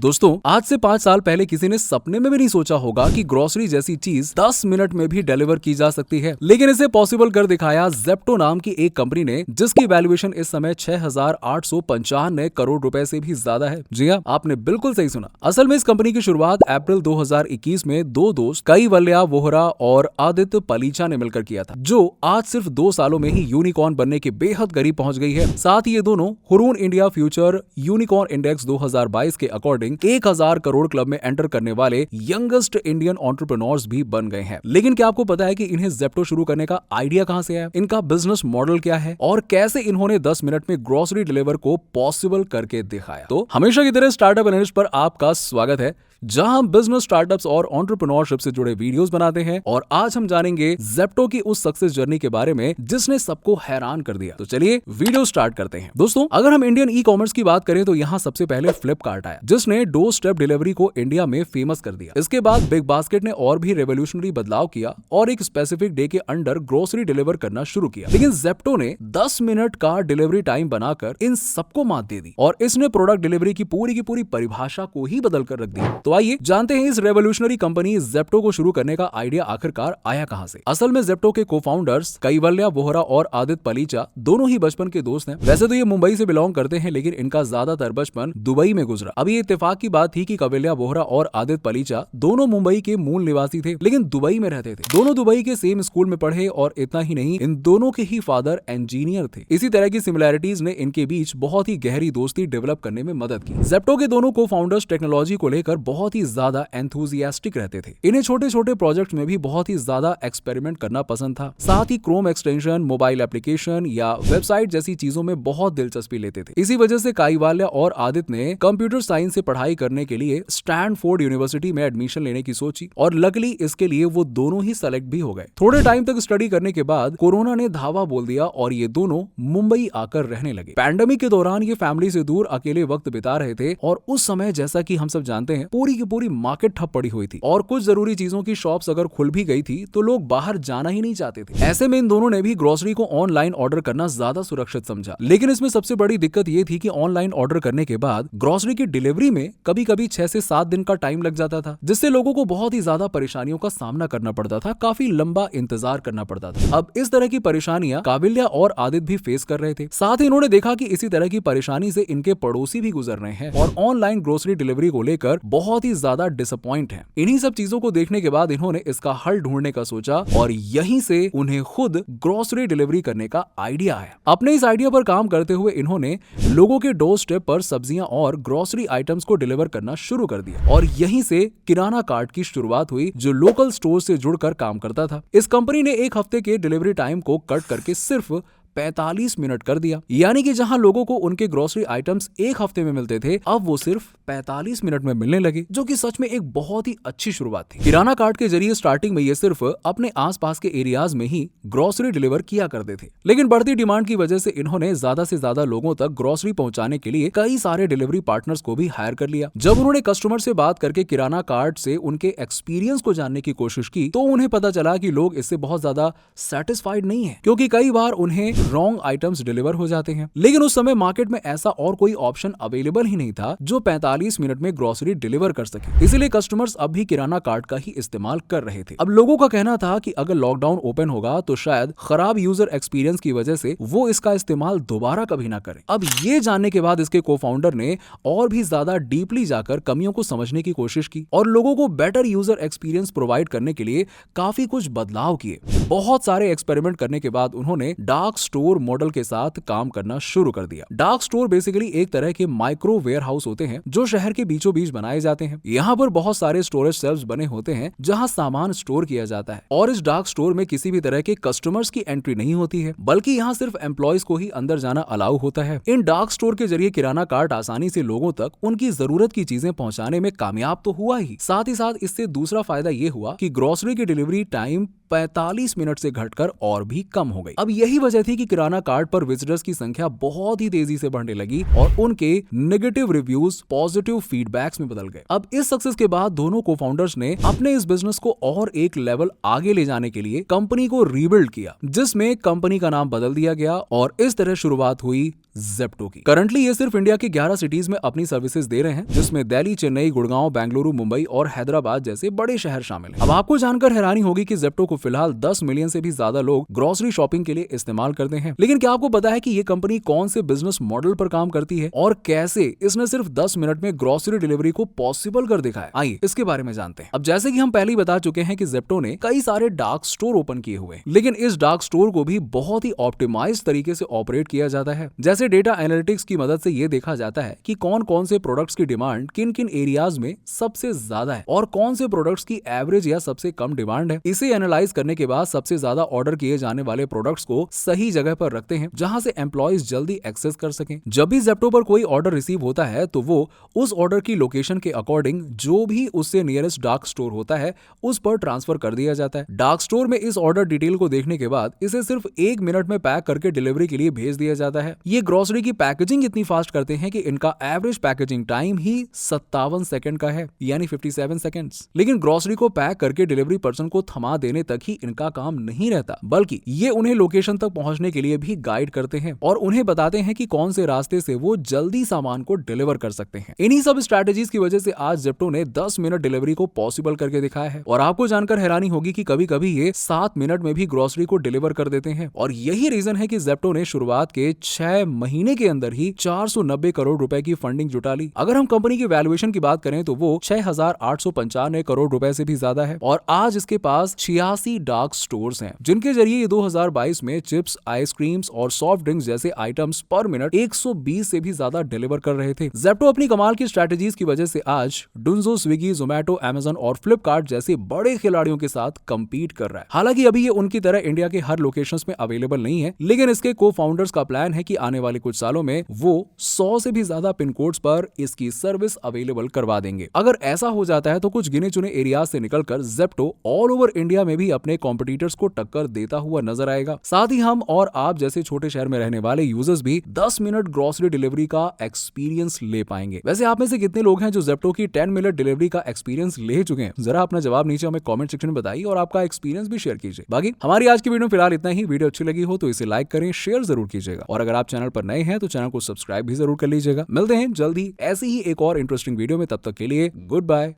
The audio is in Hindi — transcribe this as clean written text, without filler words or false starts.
दोस्तों आज से 5 साल पहले किसी ने सपने में भी नहीं सोचा होगा कि ग्रोसरी जैसी चीज 10 मिनट में भी डिलीवर की जा सकती है, लेकिन इसे पॉसिबल कर दिखाया ज़ेप्टो नाम की एक कंपनी ने, जिसकी वैल्यूएशन इस समय 6,895 करोड़ रुपए से भी ज्यादा है। जी हाँ, आपने बिल्कुल सही सुना। असल में इस कंपनी की शुरुआत अप्रैल 2021 में दो दोस्त कैवल्या वोहरा और आदित्य पलीचा ने मिलकर किया था, जो आज सिर्फ 2 सालों में ही यूनिकॉर्न बनने के बेहद करीब पहुंच गई है। साथ ही ये दोनों Hurun India future unicorn index 2022 के अकॉर्डिंग 1000 करोड़ क्लब में एंटर करने वाले यंगेस्ट इंडियन एंटरप्रेन्योर्स भी बन गए हैं। लेकिन क्या आपको पता है कि इन्हें ज़ेप्टो शुरू करने का आइडिया कहां से आया, इनका बिजनेस मॉडल क्या है और कैसे इन्होंने 10 मिनट में ग्रोसरी डिलीवर को पॉसिबल करके दिखाया। तो हमेशा की तरह स्टार्टअप एनालिस्ट पर आपका स्वागत है, जहां हम बिजनेस, स्टार्टअप्स और एंटरप्रेन्योरशिप से जुड़े वीडियोस बनाते हैं। और आज हम जानेंगे ज़ेप्टो की उस सक्सेस जर्नी के बारे में जिसने सबको हैरान कर दिया। तो चलिए वीडियो स्टार्ट करते हैं। दोस्तों अगर हम इंडियन ई कॉमर्स की बात करें तो यहाँ सबसे पहले फ्लिपकार्ट आया, जिसने डोर स्टेप डिलीवरी को इंडिया में फेमस कर दिया। इसके बाद बिग बास्केट ने और भी रेवोल्यूशनरी बदलाव किया और एक स्पेसिफिक डे के अंडर ग्रोसरी डिलीवर करना शुरू किया। लेकिन ज़ेप्टो ने 10 मिनट का डिलीवरी टाइम बनाकर इन सबको मात दे दी और इसने प्रोडक्ट डिलीवरी की पूरी परिभाषा को ही बदल कर रख दिया। तो आइए जानते हैं इस रेवोल्यूशनरी कंपनी ज़ेप्टो को शुरू करने का आइडिया आखिरकार आया कहां से। असल में ज़ेप्टो के को-फाउंडर्स कैवल्या वोहरा और आदित्य पलीचा दोनों ही बचपन के दोस्त हैं। वैसे तो ये मुंबई से बिलोंग करते हैं, लेकिन इनका ज्यादातर बचपन दुबई में गुजरा। अभी इत्तेफाक की बात थी कि कैवल्या वोहरा और आदित्य पलीचा दोनों मुंबई के मूल निवासी थे, लेकिन दुबई में रहते थे। दोनों दुबई के सेम स्कूल में पढ़े और इतना ही नहीं, इन दोनों के ही फादर इंजीनियर थे। इसी तरह की सिमिलैरिटीज ने इनके बीच बहुत ही गहरी दोस्ती डेवलप करने में मदद की। ज़ेप्टो के दोनों को-फाउंडर्स टेक्नोलॉजी को लेकर बहुत ही ज्यादा एंथुसियास्टिक रहते थे। इन्हें छोटे छोटे प्रोजेक्ट्स में भी बहुत ही ज्यादा एक्सपेरिमेंट करना पसंद था। साथ ही क्रोम एक्सटेंशन, मोबाइल एप्लीकेशन या वेबसाइट जैसी चीजों में बहुत दिलचस्पी लेते थे। इसी वजह से कैवल्या और आदित्य ने कंप्यूटर साइंस से पढ़ाई करने के लिए स्टैनफोर्ड यूनिवर्सिटी में एडमिशन लेने की सोची और लकीली इसके लिए वो दोनों ही सेलेक्ट भी हो गए। थोड़े टाइम तक स्टडी करने के बाद कोरोना ने धावा बोल दिया और ये दोनों मुंबई आकर रहने लगे। पैंडेमिक के दौरान ये फैमिली से दूर अकेले वक्त बिता रहे थे और उस समय जैसा कि हम सब जानते हैं पूरी की पूरी मार्केट ठप पड़ी हुई थी और कुछ जरूरी चीजों की शॉप्स अगर खुल भी गई थी तो लोग बाहर जाना ही नहीं चाहते थे। ऐसे में इन दोनों ने भी ग्रोसरी को ऑनलाइन ऑर्डर करना ज्यादा सुरक्षित समझा। लेकिन इसमें सबसे बड़ी दिक्कत ये थी कि ऑनलाइन ऑर्डर करने के बाद ग्रोसरी की डिलीवरी में कभी-कभी 6 से 7 दिन का टाइम लग जाता था, जिससे लोगों को बहुत ही ज्यादा परेशानियों का सामना करना पड़ता था, काफी लंबा इंतजार करना पड़ता था। अब इस तरह की परेशानियां कैवल्या और आदित्य भी फेस कर रहे थे। साथ ही इन्होंने देखा कि इसी तरह की परेशानी से इनके पड़ोसी भी गुजर रहे हैं और ऑनलाइन ग्रोसरी डिलीवरी को लेकर बहुत ही ज्यादा डिसअपॉइंट है। इन्हीं सब चीजों को देखने के बाद इन्होंने इसका हल ढूंढने का सोचा और यहीं से उन्हें खुद ग्रोसरी डिलीवरी करने का आइडिया आया। अपने इस आइडिया पर काम करते हुए इन्होंने लोगों के डोर स्टेप पर सब्जियां और ग्रोसरी आइटम्स को डिलीवर करना शुरू कर दिया और यहीं से किराना कार्ट की शुरुआत हुई, जो लोकल स्टोर से जुड़कर काम करता था। इस कंपनी ने 1 हफ्ते के डिलीवरी टाइम को कट करके सिर्फ 45 मिनट कर दिया, यानी कि जहां लोगों को उनके ग्रोसरी आइटम्स 1 हफ्ते में मिलते थे, अब वो सिर्फ 45 मिनट में मिलने लगे, जो कि सच में एक बहुत ही अच्छी शुरुआत थी। किराना कार्ट के जरिए स्टार्टिंग में ये सिर्फ अपने आसपास के एरियाज में ही ग्रोसरी डिलीवर किया करते थे, लेकिन बढ़ती डिमांड की वजह से इन्होंने ज्यादा से ज्यादा लोगों तक ग्रोसरी पहुंचाने के लिए कई सारे डिलीवरी पार्टनर्स को भी हायर कर लिया। जब उन्होंने कस्टमर से बात करके किराना कार्ट से उनके एक्सपीरियंस को जानने की कोशिश की, तो उन्हें पता चला कि लोग इससे बहुत ज्यादा सेटिस्फाइड नहीं है, क्योंकि कई बार उन्हें रॉन्ग आइटम्स डिलीवर हो जाते हैं। लेकिन उस समय मार्केट में ऐसा और कोई ऑप्शन अवेलेबल ही नहीं था जो 45 मिनट में ग्रोसरी डिलीवर कर सके। इसलिए कस्टमर्स अब भी किराना कार्ट का ही इस्तेमाल कर रहे थे। अब लोगों का कहना था कि अगर लॉकडाउन ओपन होगा तो शायद खराब यूजर एक्सपीरियंस की वजह से वो इसका इस्तेमाल दोबारा कभी ना करें। अब ये जानने के बाद इसके को-फाउंडर ने और भी ज्यादा डीपली जाकर कमियों को समझने की कोशिश की और लोगों को बेटर यूजर एक्सपीरियंस प्रोवाइड करने के लिए काफी कुछ बदलाव किए। बहुत सारे एक्सपेरिमेंट करने के बाद उन्होंने डार्क स्टोर मॉडल के साथ काम करना शुरू कर दिया। डार्क स्टोर बेसिकली एक तरह के माइक्रो वेयर हाउस होते हैं जो शहर के बीचों बीच बनाए जाते हैं। यहाँ पर बहुत सारे स्टोरेज शेल्फ्स बने होते हैं जहाँ सामान स्टोर किया जाता है और इस डार्क स्टोर में किसी भी तरह के कस्टमर्स की एंट्री नहीं होती है, बल्कि यहाँ सिर्फ एम्प्लॉयज को ही अंदर जाना अलाउ होता है। इन डार्क स्टोर के जरिए किराना कार्ट आसानी से लोगों तक उनकी जरूरत की चीजें पहुँचाने में कामयाब तो हुआ ही साथ इससे दूसरा फायदा ये हुआ कि ग्रोसरी की डिलीवरी टाइम 45 मिनट से घटकर और भी कम हो गई। अब यही वजह थी कि कि किराना कार्ट पर विजिटर्स की संख्या बहुत ही तेजी से बढ़ने लगी और उनके नेगेटिव रिव्यूज पॉजिटिव फीडबैक्स में बदल गए। अब इस सक्सेस के बाद दोनों को-फाउंडर्स ने अपने इस बिजनेस को और एक लेवल आगे ले जाने के लिए कंपनी को रीबिल्ड किया, जिसमें कंपनी का नाम बदल दिया गया और इस तरह शुरुआत हुई ज़ेप्टो की। करंटली ये सिर्फ इंडिया के 11 सिटीज में अपनी सर्विसेज दे रहे हैं, जिसमें दिल्ली, चेन्नई, गुड़गांव, बेंगलुरु, मुंबई और हैदराबाद जैसे बड़े शहर शामिल हैं। अब आपको जानकर हैरानी होगी कि ज़ेप्टो को फिलहाल 10 मिलियन से भी ज्यादा लोग ग्रोसरी शॉपिंग के लिए इस्तेमाल करते हैं। लेकिन क्या आपको पता है कि ये कंपनी कौन से बिजनेस मॉडल पर काम करती है और कैसे इसने सिर्फ 10 मिनट में ग्रोसरी डिलीवरी को पॉसिबल कर दिखाया? आइए इसके बारे में जानते हैं। अब जैसे कि हम पहले ही बता चुके हैं कि ज़ेप्टो ने कई सारे डार्क स्टोर ओपन किए हुए, लेकिन इस डार्क स्टोर को भी बहुत ही ऑप्टिमाइज तरीके से ऑपरेट किया जाता है। जैसे डेटा एनालिटिक्स की मदद से ये देखा जाता है कि कौन कौन से प्रोडक्ट्स की डिमांड किन किन एरियाज में सबसे ज्यादा है और कौन से प्रोडक्ट्स की एवरेज या सबसे कम डिमांड है। इसे एनालाइज करने के बाद सबसे ज्यादा ऑर्डर किए जाने वाले प्रोडक्ट्स को सही जगह पर रखते हैं, जहां से एम्प्लॉइज जल्दी एक्सेस कर सकें। जब भी ज़ेप्टो पर कोई ऑर्डर रिसीव होता है तो वो उस ऑर्डर की लोकेशन के अकॉर्डिंग जो भी उससे नियरेस्ट डार्क स्टोर होता है उस पर ट्रांसफर कर दिया जाता है। डार्क स्टोर में इस ऑर्डर डिटेल को देखने के बाद इसे सिर्फ 1 मिनट में पैक करके डिलीवरी के लिए भेज दिया जाता है। ये ग्रोसरी की पैकेजिंग इतनी फास्ट करते हैं कि इनका एवरेज पैकेजिंग टाइम ही 57 सेकंड का है, यानी 57 सेकंड्स। लेकिन ग्रोसरी को पैक करके डिलीवरी पर्सन को थमा देने तक ही इनका काम नहीं रहता, बल्कि ये उन्हें लोकेशन तक पहुंचने के लिए भी गाइड करते हैं और उन्हें बताते हैं कि कौन से रास्ते से वो जल्दी सामान को डिलीवर कर सकते हैं। इन्हीं सब स्ट्रैटेजीज की वजह से आज ज़ेप्टो ने 10 मिनट डिलीवरी को पॉसिबल करके दिखाया है और आपको जानकर हैरानी होगी कि कभी-कभी ये 7 मिनट में भी ग्रोसरी को डिलीवर कर देते हैं। और यही रीजन है कि ज़ेप्टो ने शुरुआत के 6 महीने के अंदर ही 490 करोड़ रुपए की फंडिंग जुटा ली। अगर हम कंपनी की वैल्यूएशन की बात करें तो वो 6,895 करोड़ रुपए से भी ज्यादा है और आज इसके पास 86 डार्क स्टोर्स हैं, जिनके जरिए ये 2022 में चिप्स, आइसक्रीम्स और सॉफ्ट ड्रिंक्स जैसे आइटम्स पर मिनट 120 से भी ज्यादा डिलीवर कर रहे थे। ज़ेप्टो अपनी कमाल की स्ट्रैटेजीज की वजह से आज डुंजो, स्विगी, जोमैटो, अमेजन और फ्लिपकार्ट जैसे बड़े खिलाड़ियों के साथ कम्पीट कर रहा है। हालांकि अभी ये उनकी तरह इंडिया के हर लोकेशंस में अवेलेबल नहीं है, लेकिन इसके को फाउंडर्स का प्लान है कि आने वाले कुछ सालों में वो 100 से भी ज्यादा पिन कोड्स पर इसकी सर्विस अवेलेबल करवा देंगे। अगर ऐसा हो जाता है तो कुछ गिने चुने एरियाज से निकलकर ज़ेप्टो ऑल ओवर इंडिया में भी अपने कॉम्पिटिटर्स को टक्कर देता हुआ नजर आएगा। साथ ही हम और आप जैसे छोटे शहर में रहने वाले यूजर्स भी 10 मिनट ग्रोसरी डिलीवरी का एक्सपीरियंस ले पाएंगे। वैसे आप में से कितने लोग हैं जो ज़ेप्टो की 10 मिनट डिलीवरी का एक्सपीरियंस ले चुके हैं? जरा अपना जवाब नीचे हमें कमेंट सेक्शन में बताइए और आपका एक्सपीरियंस भी शेयर कीजिए। बाकी हमारी आज की वीडियो फिलहाल इतना ही। वीडियो अच्छी लगी हो तो इसे लाइक करें, शेयर जरूर कीजिएगा और अगर आप चैनल पर नए हैं तो चैनल को सब्सक्राइब भी जरूर कर लीजिएगा। मिलते हैं जल्दी ऐसी ही एक और इंटरेस्टिंग वीडियो में, तब तक के लिए गुड बाय।